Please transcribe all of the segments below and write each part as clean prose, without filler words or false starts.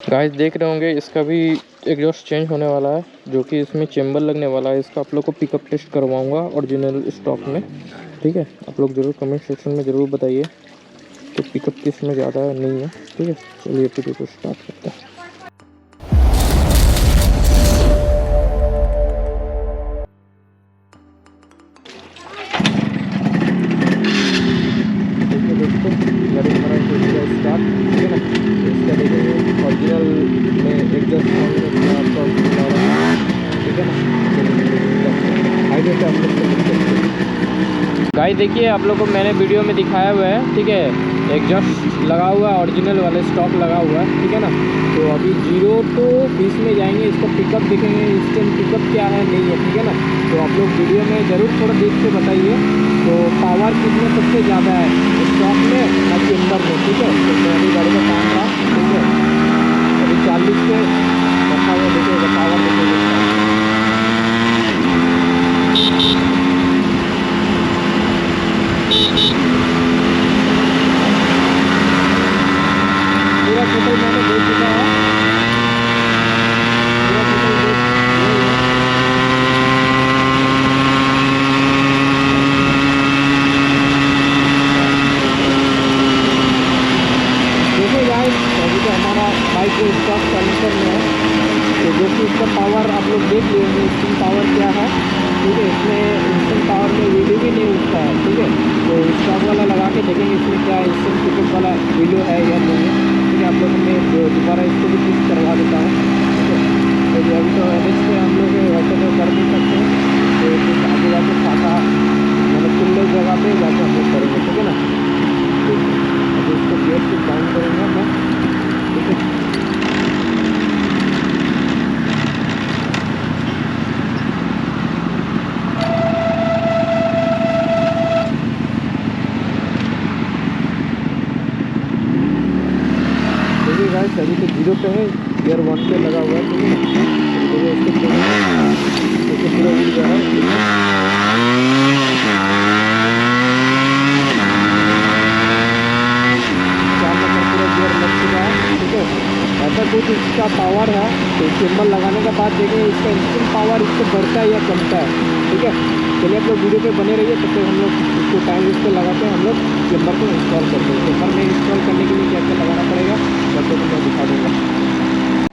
Guys देख रहे होंगे इसका भी एग्जॉस्ट चेंज होने वाला है, जो कि इसमें चेंबर लगने वाला है। इसका आप लोग को पिकअप टेस्ट करवाऊंगा ओरिजिनल स्टॉक में। ठीक है, आप लोग ज़रूर कमेंट सेक्शन में ज़रूर बताइए कि पिकअप किस में ज़्यादा नहीं है। ठीक है, चलिए वीडियो को स्टार्ट करते हैं। दोस्तों गाड़ी हमारा हो गया स्टार्ट। ठीक है ना, तो इसका देखेंगे ओरिजिनल में एग्जॉस्ट आपका बता रहा है। ठीक है ना, हाईवे पे आप लोग गाइस देखिए, आप लोग को मैंने वीडियो में दिखाया हुआ है। ठीक है, एग्जॉस्ट लगा हुआ है, ओरिजिनल वाले स्टॉक लगा हुआ है। ठीक है ना, तो अभी 0 to 20 में जाएंगे, इसका पिकअप देखेंगे इंस्टेंट पिकअप क्या है नहीं है। ठीक है ना, तो आप लोग वीडियो में ज़रूर थोड़ा देख के बताइए तो पावर कितने सबसे ज़्यादा है स्टॉक में ना चेंबर में। ठीक है, तो मेरी गाड़ी का काम था। ठीक है, अभी 40 पे रखा हुआ, देखिएगा पावर देखिएगा। पूरा टोटल मैंने देख चुका है, पूरा टोटल देख देखिए गाइस। अभी तो हमारा बाइक जो स्टॉक कंडीशन में है, तो जो कि इसका पावर आप लोग देख लेंगे इंस्टेंट पावर क्या है। ठीक है, इसमें इंस्टेंट पावर में वीडियो भी नहीं उठता है। ठीक है, तो स्टॉक वाला लगा के देखेंगे इसमें क्या इंस्टेंट पिकअप वाला वीडियो है या नहीं है। ठीक है, आप लोग मैं दोबारा इसको भी फिक्स करवा देता हूँ। ठीक है, तो अभी तो NH पे हम लोग वैसे तो कर नहीं सकते, तो कुछ आगे जाके फाका मतलब खुले जगह पे जाके हम लोग करेंगे। ठीक है ना, अभी इसको गेट से डाउन करेंगे मैं। ठीक है, देखिए गाइस अभी तो 0 पे है, गियर 1 पे लगा हुआ है। ठीक है ना, तो इसको पूरा उड़ गया है। पूरा गियर लग चुका है। ठीक है, ऐसा कुछ इसका पावर है, तो चेंबर लगाने के बाद देखें इसका इंस्टेंट पावर इससे बढ़ता है या कमता है। ठीक है, चलिए आप लोग वीडियो पे बने रहिए, तब तक हम लोग इसको टाइम इसको लगाते हैं, हम लोग चेंबर को इंस्टॉल करते हैं। चेंबर में इंस्टॉल करने के लिए क्या क्या लगाना पड़ेगा तब तक मैं दिखा दूँगा।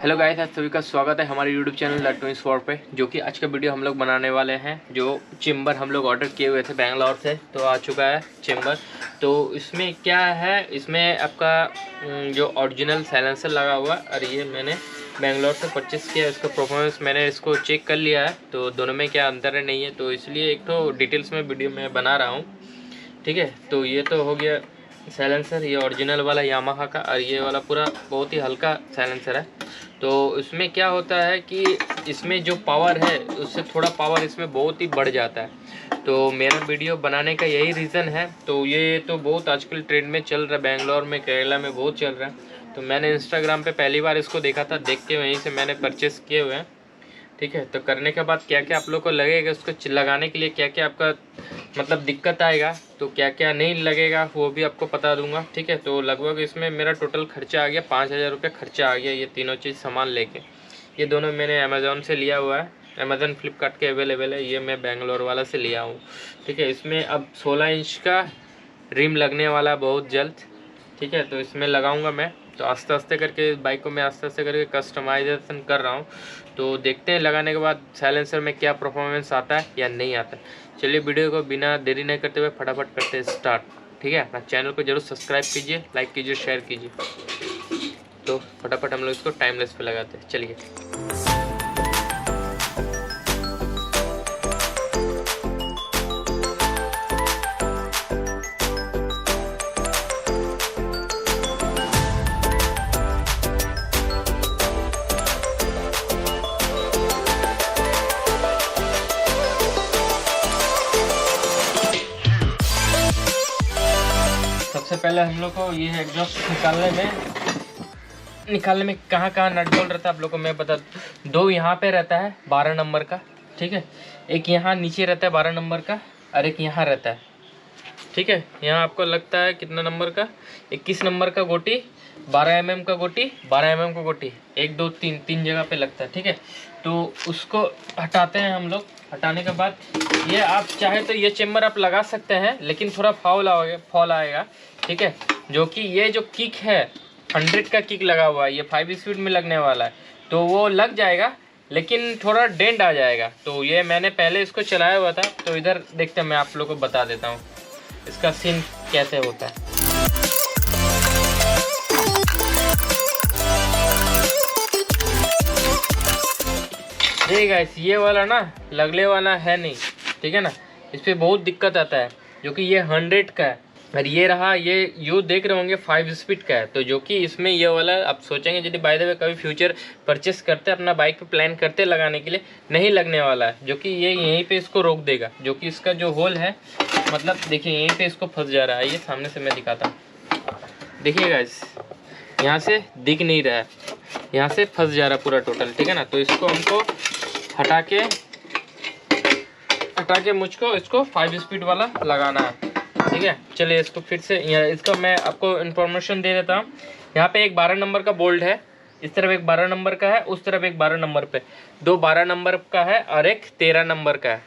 हेलो गाइस, आप सभी का स्वागत है हमारे यूट्यूब चैनल लट्टू इन स्पॉट पे। जो कि आज का वीडियो हम लोग बनाने वाले हैं, जो चेंबर हम लोग ऑर्डर किए हुए थे बैंगलोर से, तो आ चुका है चेंबर। तो इसमें क्या है, इसमें आपका जो ओरिजिनल साइलेंसर लगा हुआ, और ये मैंने बैंगलोर से परचेस किया। इसका परफॉर्मेंस मैंने इसको चेक कर लिया है, तो दोनों में क्या अंतर है नहीं है, तो इसलिए एक तो डिटेल्स में वीडियो में बना रहा हूँ। ठीक है, तो ये तो हो गया साइलेंसर, ये ओरिजिनल वाला यामाहा का, और ये वाला पूरा बहुत ही हल्का साइलेंसर है। तो इसमें क्या होता है कि इसमें जो पावर है उससे थोड़ा पावर इसमें बहुत ही बढ़ जाता है। तो मेरा वीडियो बनाने का यही रीज़न है। तो ये तो बहुत आजकल ट्रेंड में चल रहा है, बेंगलोर में केरला में बहुत चल रहा है। तो मैंने इंस्टाग्राम पे पहली बार इसको देखा था, देख के वहीं से मैंने परचेस किए हुए हैं। ठीक है, तो करने के बाद क्या क्या आप लोग को लगेगा, उसको लगाने के लिए क्या क्या आपका मतलब दिक्कत आएगा, तो क्या क्या नहीं लगेगा वो भी आपको बता दूंगा। ठीक है, तो लगभग इसमें मेरा टोटल खर्चा आ गया 5,000 रुपये खर्चा आ गया, ये तीनों चीज़ सामान लेके। ये दोनों मैंने अमेज़ोन से लिया हुआ है, अमेज़न फ्लिपकार्ट के अवेलेबल है, ये मैं बेंगलोर वाला से लिया हूँ। ठीक है, इसमें अब 16 इंच का रिम लगने वाला बहुत जल्द। ठीक है, तो इसमें लगाऊंगा मैं, तो आस्ते आस्ते करके बाइक को मैं आस्ते आस्ते करके कस्टमाइजेशन कर रहा हूँ। तो देखते हैं लगाने के बाद साइलेंसर में क्या परफॉर्मेंस आता है या नहीं आता है। चलिए वीडियो को बिना देरी नहीं करते हुए फटाफट करते हैं स्टार्ट। ठीक है, अपना चैनल को जरूर सब्सक्राइब कीजिए, लाइक कीजिए, शेयर कीजिए। तो फटाफट हम लोग इसको टाइमलेस पे लगाते हैं, चलिए। सबसे पहले हम लोग को ये एग्जॉस्ट निकालने में कहाँ नट बोल्ट रहता है आप लोग को मैं बता दूँ। 2 यहाँ पे रहता है 12 नंबर का। ठीक है, एक यहाँ नीचे रहता है 12 नंबर का, और एक यहाँ रहता है। ठीक है, यहाँ आपको लगता है कितना नंबर का, 21 नंबर का गोटी 12 mm का गोटी, 12 mm का गोटी, 1 2 3 3 जगह पे लगता है, ठीक है। तो उसको हटाते हैं हम लोग। हटाने के बाद ये आप चाहे तो ये चेम्बर आप लगा सकते हैं, लेकिन थोड़ा फॉल आएगा, ठीक है। जो कि ये जो किक है 100 का किक लगा हुआ है, ये 5 स्पीड में लगने वाला है, तो वो लग जाएगा, लेकिन थोड़ा डेंट आ जाएगा। तो ये मैंने पहले इसको चलाया हुआ था, तो इधर देखते हैं, मैं आप लोगों को बता देता हूँ इसका सीन कैसे होता है। देखिए गाइस, ये वाला ना लगने वाला है नहीं, ठीक है ना। इस पर बहुत दिक्कत आता है, जो कि ये 100 का है, और ये रहा, ये यू देख रहे होंगे 5 स्पीड का है। तो जो कि इसमें ये वाला आप सोचेंगे यदि बाय द वे कभी फ्यूचर परचेस करते अपना बाइक पे प्लान करते लगाने के लिए, नहीं लगने वाला है, जो कि ये यहीं पे इसको रोक देगा। जो कि इसका जो होल है, मतलब देखिए यहीं पे इसको फंस जा रहा है। ये सामने से मैं दिखाता हूँ, देखिए गाइस, यहाँ से दिख नहीं रहा है, यहाँ से फंस जा रहा है पूरा टोटल, ठीक है ना। तो इसको हमको हटा के मुझको इसको 5 स्पीड वाला लगाना है, ठीक है। चलिए इसको फिर से इसका मैं आपको इन्फॉर्मेशन दे देता हूँ। यहाँ पे एक 12 नंबर का बोल्ट है, इस तरफ एक 12 नंबर का है, उस तरफ एक 12 नंबर पे, 2 12 नंबर का है और एक 13 नंबर का है।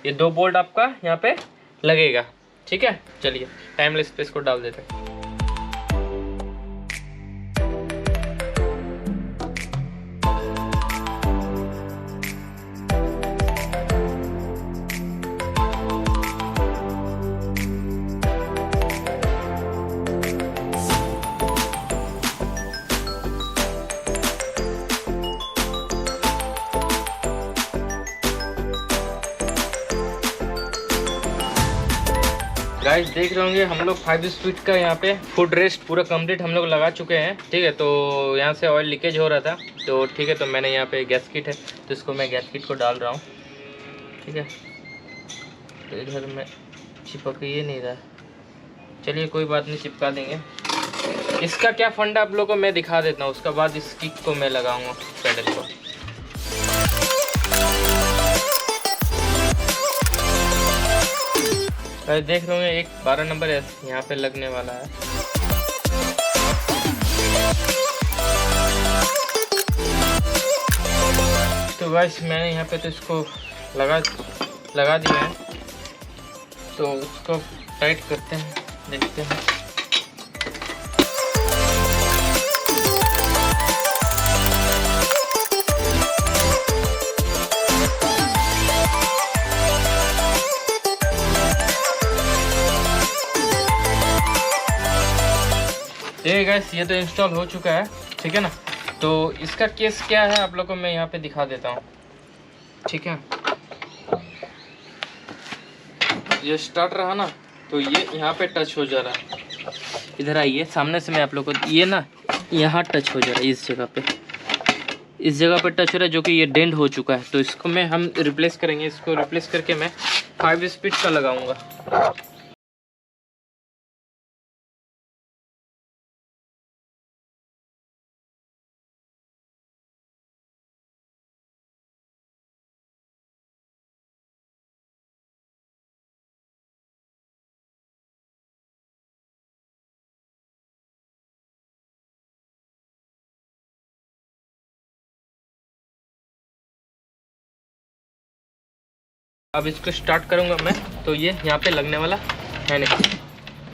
ये 2 बोल्ट आपका यहाँ पे लगेगा, ठीक है। चलिए टाइमलेस पे इसको डाल देते हैं। गाइस देख रहे होंगे हम लोग 5 स्पीड का यहाँ पे फुट रेस्ट पूरा कंप्लीट हम लोग लगा चुके हैं, ठीक है। तो यहाँ से ऑयल लीकेज हो रहा था, तो ठीक है, तो मैंने यहाँ पे गैस किट है, तो इसको मैं गैस किट को डाल रहा हूँ, ठीक है। तो इधर में चिपक ये नहीं रहा, चलिए कोई बात नहीं, चिपका देंगे। इसका क्या फंडा आप लोगों को मैं दिखा देता हूँ, उसके बाद इस किक को मैं लगाऊँगा पैडल को। देख रहे होंगे एक 12 नंबर यहाँ पे लगने वाला है। तो गाइस मैंने यहाँ पे तो इसको लगा दिया है, तो उसको टाइट करते हैं, देखते हैं। देखिए गाइस, ये तो इंस्टॉल हो चुका है, ठीक है ना। तो इसका केस क्या है आप लोगों को मैं यहाँ पे दिखा देता हूँ, ठीक है। ये स्टार्ट रहा ना, तो ये यहाँ पे टच हो जा रहा है। इधर आइए सामने से, मैं आप लोगों को ये ना यहाँ टच हो जा रहा है, इस जगह पे टच हो रहा है, जो कि ये डेंट हो चुका है। तो इसको हम रिप्लेस करेंगे, इसको रिप्लेस करके मैं 5 स्पीड का लगाऊंगा। अब इसको स्टार्ट करूंगा मैं, तो ये यहाँ पे लगने वाला है नहीं,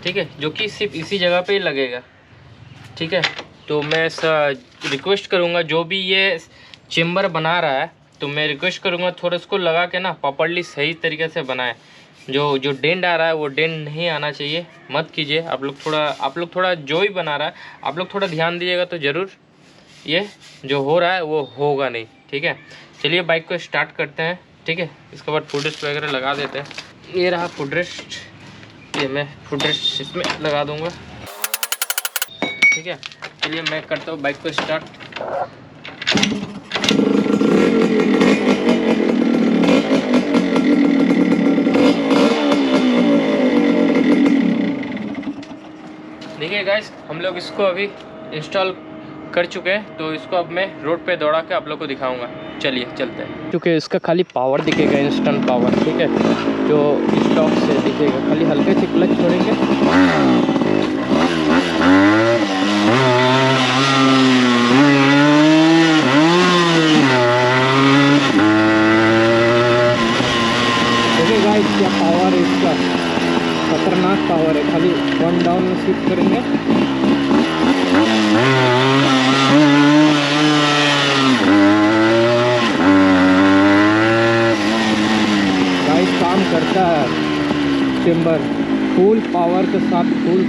ठीक है, जो कि सिर्फ इसी जगह पे ही लगेगा, ठीक है। तो मैं रिक्वेस्ट करूंगा, जो भी ये चेम्बर बना रहा है, तो मैं रिक्वेस्ट करूंगा थोड़ा इसको लगा के ना प्रॉपर्ली सही तरीके से बनाए। जो डेंट आ रहा है वो डेंट नहीं आना चाहिए, मत कीजिए। आप लोग थोड़ा जो ही बना रहा है आप लोग थोड़ा ध्यान दीजिएगा, तो ज़रूर ये जो हो रहा है वो होगा नहीं, ठीक है। चलिए बाइक को स्टार्ट करते हैं, ठीक है। इसके बाद फुट रेस्ट वगैरह लगा देते हैं। ये रहा फुट रेस्ट, ये मैं फुट रेस्ट इसमें लगा दूंगा, ठीक है। चलिए मैं करता हूँ बाइक को स्टार्ट। देखिए गाइस, हम लोग इसको अभी इंस्टॉल कर चुके हैं, तो इसको अब मैं रोड पे दौड़ा के आप लोग को दिखाऊंगा। चलिए चलते हैं। क्योंकि इसका खाली पावर दिखेगा, इंस्टेंट पावर, ठीक है, जो स्टॉक से दिखेगा। खाली हल्के से क्लच छोड़ेंगे, चेम्बर फुल पावर के साथ फुल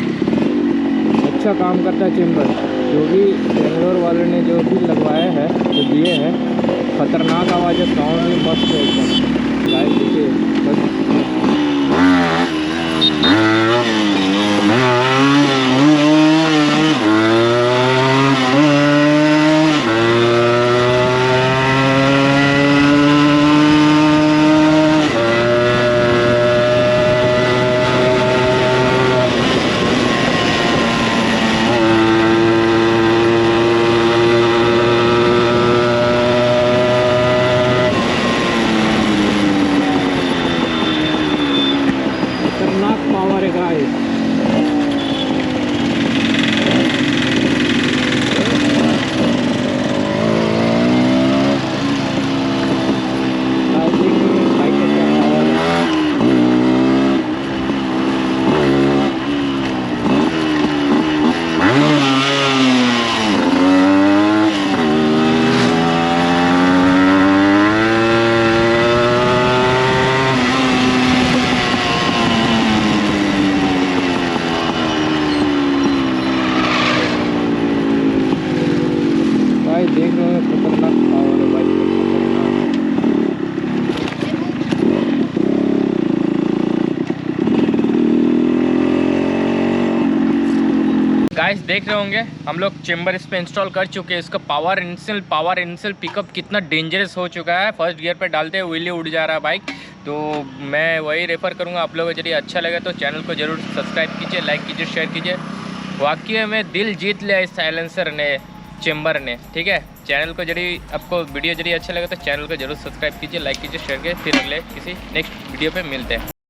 अच्छा काम करता है चेम्बर। जो भी बेंगलोर वाले ने जो भी लगवाया है जो दिए हैं खतरनाक आवाज़ है, साउंड भी मस्त है एकदम। गाइस देखिए बस खतरनाक पावर है गाइस। देख रहे हो खतरनाक पावर है भाई, गाइस देख रहे होंगे हम लोग चेम्बर इस पे इंस्टॉल कर चुके हैं। इसका पावर इनिशियल पिकअप कितना डेंजरस हो चुका है। फर्स्ट गियर पे डालते हुए व्हीली उड़ जा रहा है बाइक। तो मैं वही रेफ़र करूँगा, आप लोगों को यदि अच्छा लगे तो चैनल को ज़रूर सब्सक्राइब कीजिए, लाइक कीजिए, शेयर कीजिए। वाकई में दिल जीत लिया इस साइलेंसर ने, चेम्बर ने। ठीक है, चैनल को यदि आपको वीडियो यदि अच्छा लगे तो चैनल को जरूर सब्सक्राइब कीजिए, लाइक कीजिए, शेयर कीजिए। फिर अगले किसी नेक्स्ट वीडियो पे मिलते हैं।